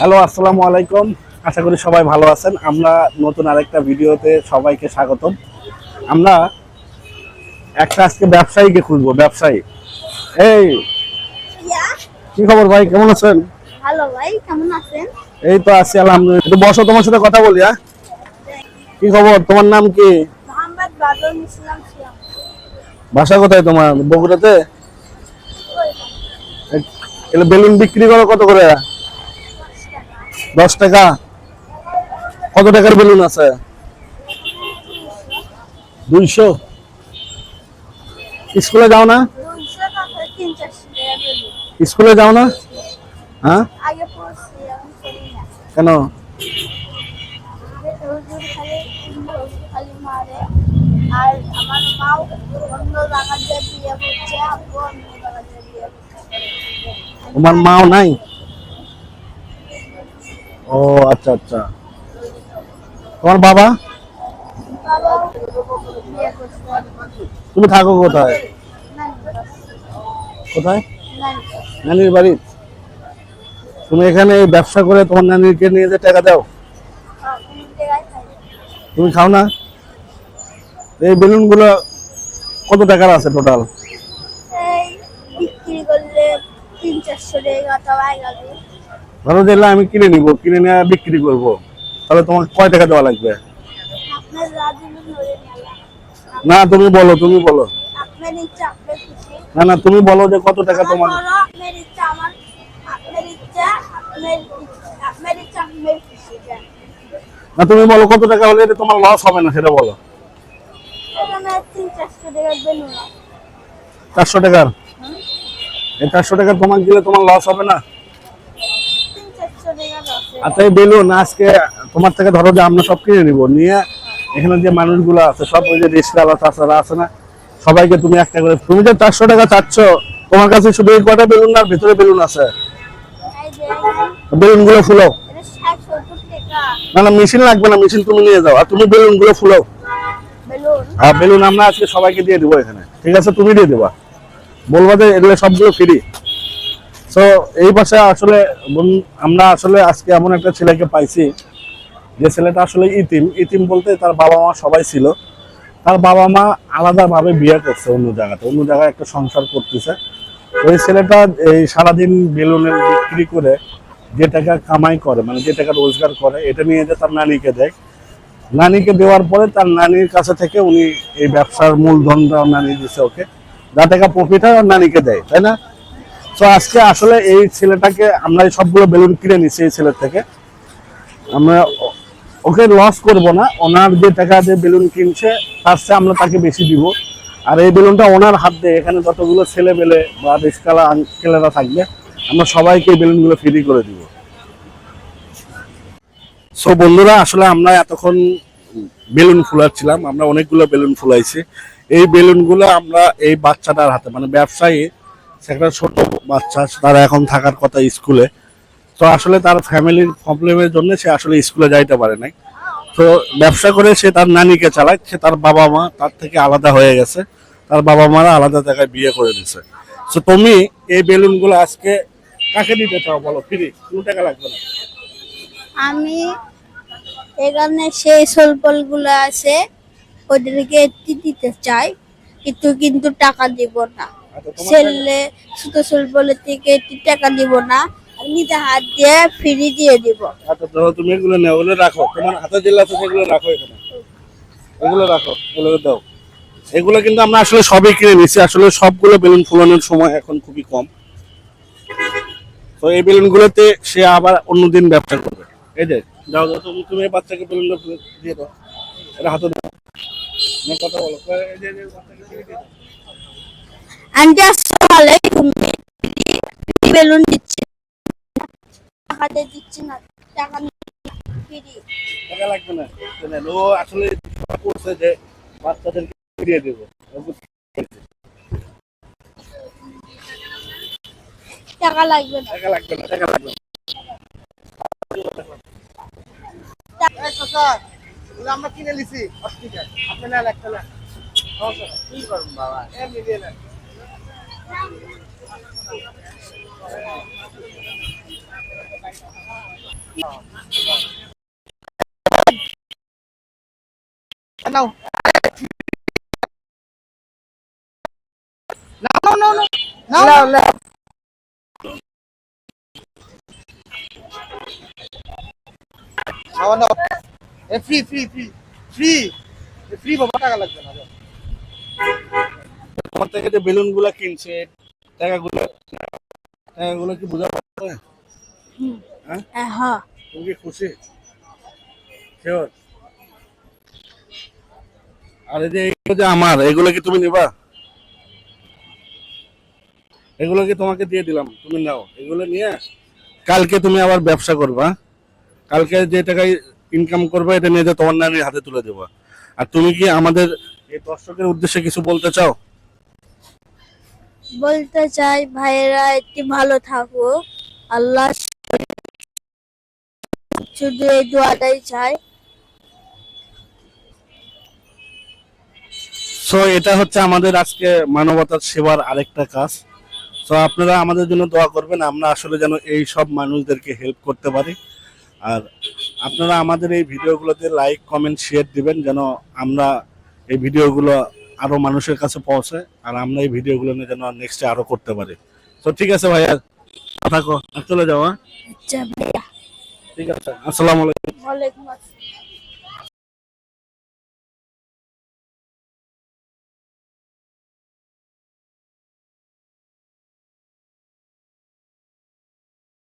Hello, আসসালামু আলাইকুম। আশা করি সবাই ভালো আছেন। আমরা নতুন আরেকটা ভিডিওতে সবাইকে স্বাগতম। আমরা একটা আজকে ব্যবসায়ীকে খুঁজবো। ব্যবসায়ী, এই কি খবর ভাই, কেমন আছেন? ভালো ভাই, কেমন আছেন? এই তো আছি আলহামদুলিল্লাহ। একটু বসো, তোমার সাথে কথা বলি। কি খবর, তোমার নাম কি? মোহাম্মদ বাদল ইসলাম সিয়াম। বাসা কোথায় তোমার? বগুড়াতে? এগুলো বেলুন বিক্রি করো কত করে? 10 টাকা। কত টাকার বেলুন আছে? 200। স্কুলে যাও না? 200 টাকা 300 টাকা দিবি। স্কুলে যাও না? হ্যাঁ, আগে পড়ছি, এখন করি না। কেন? হুজুর খালি মারে। আর আমার মাও অন্য জায়গাতে বিয়ে করছে, আব্বু অন্য জায়গাতে বিয়ে করছে। তোমার মাও নাই? ও আচ্ছা আচ্ছা। তোমার বাবা? বাবাও বিয়ে করছে। তুমি থাকো কোথায়? নানি, কোথায়? নানি। নানির বাড়ি? তুমি এখানে এই ব্যবসা করে তোমার নানিকে নিয়ে যে টাকা দাও? অনেক জায়গায় খাই। তুমি খাও না? এই বেলুন গুলো কত টাকার আছে টোটাল? এই বিক্রি করলে 300-400 টাকা তো আয় লাগে। ধরো যে আমি কিনে নিব, কিনে নিয়ে বিক্রি করব, তাহলে তোমাকে কয় টাকা দেওয়া লাগবে? আপনার রাজুল ধরে নিলাম। না, তুমি বলো, তুমি বলো। আপনার ইচ্ছা, আপনার খুশি। না না, তুমি বলো যে কত টাকা আমার তোমার। বড়, আপনার ইচ্ছা, আপনার ইচ্ছা, আপনার ইচ্ছা, আপনার খুশি। না, তুমি বলো কত টাকা হলে এটা তোমার লস হবে না, সেটা বলো। এখানে 300-400 টাকার বেলুন আছে। 400 টাকার? এই 400 টাকা তোমাকে দিলে তোমার লস হবে না? 300-400 টাকার আছে। আচ্ছা, এই বেলুন আজকে তোমার থেকে ধরো যে আমরা সব কিনে নিব, নিয়ে এখানে যে মানুষগুলো আছে সব, ওই যে রিক্সাওয়ালা চাচারা আছে না, সবাইকে তুমি একটা করে, তুমি যে 400 টাকা চাচ্ছ, তোমার কাছে শুধু এই কটা বেলুন না, ভিতরে বেলুন আছে? এই যে এখানে বেলুন গুলো ফুলো। এটা 60-70 টাকা না না, মেশিন লাগবে না, মেশিন তুমি নিয়ে যাও, আর তুমি বেলুন গুলো ফুলো। বেলুন। আর বেলুন আমরা আজকে সবাইকে দিয়ে দিবো এখানে, ঠিক আছে? তুমি দিয়ে দেবা, বলবা যে এগুলো সবগুলো ফ্রি। তো এই পাশে আসলে আমরা আসলে আজকে এমন একটা ছেলেকে পাইছি, যে ছেলেটা আসলে ইতিম। ইতিম বলতে তার বাবা মা সবাই ছিল, তার বাবা মা আলাদাভাবে বিয়ে করছে অন্য জায়গাতে, অন্য জায়গায় একটা সংসার করতেছে। ওই ছেলেটা এই সারাদিন বেলুনের বিক্রি করে যে টাকা কামাই করে, মানে যে টাকা রোজগার করে, এটা নিয়ে যে তার নানিকে দেয়। নানিকে দেওয়ার পরে তার নানির কাছে থেকে উনি এই ব্যবসার মূলধনটা নানি দিচ্ছে ওকে, যা টাকা প্রফিট হয় আর নানিকে দেয়, তাই না? তো আজকে আসলে এই ছেলেটাকে আমরা এই সবগুলো বেলুন কিনে নিচ্ছি এই ছেলের থেকে। আমরা ওকে লস করব না, ওনার যে টাকা দিয়ে বেলুন কিনছে তার চেয়ে আমরা তাকে বেশি দিব। আর এই বেলুনটা ওনার হাত দিয়ে, এখানে যতগুলো ছেলে পেলে বা রিস্কালা আঙ্কেলেরা থাকবে, আমরা সবাইকে এই বেলুনগুলো ফ্রি করে দিব। সো বন্ধুরা, আসলে আমরা এতক্ষণ বেলুন ফুলাচ্ছিলাম, আমরা অনেকগুলো বেলুন ফুলাইছি। এই বেলুনগুলো আমরা এই বাচ্চাটার হাতে, মানে ব্যবসায়ী, সেটা ছোট বাচ্চা, তারা এখন থাকার কথা স্কুলে। তো আসলে তার ফ্যামিলির প্রবলেমের জন্য সে আসলে স্কুলে যাইতে পারে নাই। তো ব্যবসা করে সে তার নানিকে চালায়, সে তার বাবা মা তার থেকে আলাদা হয়ে গেছে, তার বাবা মারা আলাদা জায়গায় বিয়ে করে দিছে। তো তুমি এই বেলুনগুলো আজকে কাকে দিতে চাও বলো? ফ্রি, কোনো টাকা লাগবে না। আমি এখানে সেই সোলপল গুলো আছে, ওদেরকে একটি দিতে চাই, কিন্তু টাকা দিব না। আচ্ছা, তোমার ছেলে ছোট সোলপলের থেকে একটি টাকা দিব না, আমি নিজে হাত দিয়ে ফ্রি দিয়ে দিব। আচ্ছা, ধরো তুমি এগুলো নাও, ওগুলো রাখো, তোমার হাতে যেগুলো আছে সেগুলো রাখো এখানে, এগুলো রাখো, এগুলো দাও। এগুলো কিন্তু আমরা আসলে সবই কিনে নিচ্ছি, আসলে সবগুলো বেলুন ফুলানোর সময় এখন খুবই কম। তো এই বেলুনগুলোতে সে আবার অন্যদিন ব্যবসা করবে। এই যে যাও যাও, তুমি এই বাচ্চাকে বেলুনটা দিয়ে দাও, এটা হাতে দাও, না কথা বলো। এই যে বাচ্চাকে দিয়ে দাও। আন্টি আসসালামু আলাইকুম, বেলুন দিচ্ছি, টাকা দিয়ে দিচ্ছি না, টাকা ফ্রি। টাকা লাগবে না, ও আসলে করছে যে বাচ্চাদেরকে দিয়ে দেবো। টাকা লাগবে না। টাকা লাগবে না, টাকা লাগবে না। আমরা কিনে নিছি, আপনি নেন একটা নেন, কি করুন বাবা, এমনি দিয়ে নেন। নাও নাও নাও নাও নাও নাও নাও নাও এ free free free free free বাবা, টাকা লাগবে না। তোমার থেকে যে বেলুন গুলা কিনছে, টাকাগুলো টাকাগুলো কি বোঝা পাচ্ছে? হ্যাঁ, হ্যাঁ। তুমি কি খুশি? শিওর? আর এই যে এগুলো যে আমার, এগুলো কি তুমি নিবা? এগুলো কি তোমাকে দিয়ে দিলাম, তুমি নাও। এগুলো নিয়ে কালকে তুমি আবার ব্যবসা করবা। কালকে যে টাকায় ইনকাম করবে এটা নিয়ে যে তোমার নানির হাতে তুলে দেবা। আর তুমি কি আমাদের এই দর্শকের উদ্দেশ্যে কিছু বলতে চাও? বলতে চাই ভাইয়েরা একটু ভালো থাকুক, আল্লাহ শুধু এই দোয়াটাই চাই। সো এটা হচ্ছে আমাদের আজকে মানবতার সেবার আরেকটা কাজ। সো আপনারা আমাদের জন্য দোয়া করবেন, আমরা আসলে যেন এই সব মানুষদেরকে হেল্প করতে পারি। আর আপনারা আমাদের এই ভিডিওগুলোতে লাইক কমেন্ট শেয়ার দিবেন, যেন আমরা এই ভিডিওগুলো আরো মানুষের কাছে পৌঁছায়, আর আমরা এই ভিডিওগুলো নিয়ে যেন নেক্সটে আরো করতে পারি। তো ঠিক আছে ভাইয়া, থাকো আর চলে যাও। হ্যাঁ, আচ্ছা ভাইয়া। ঠিক আছে, আসসালামু আলাইকুম। ওয়ালাইকুম আসসালাম।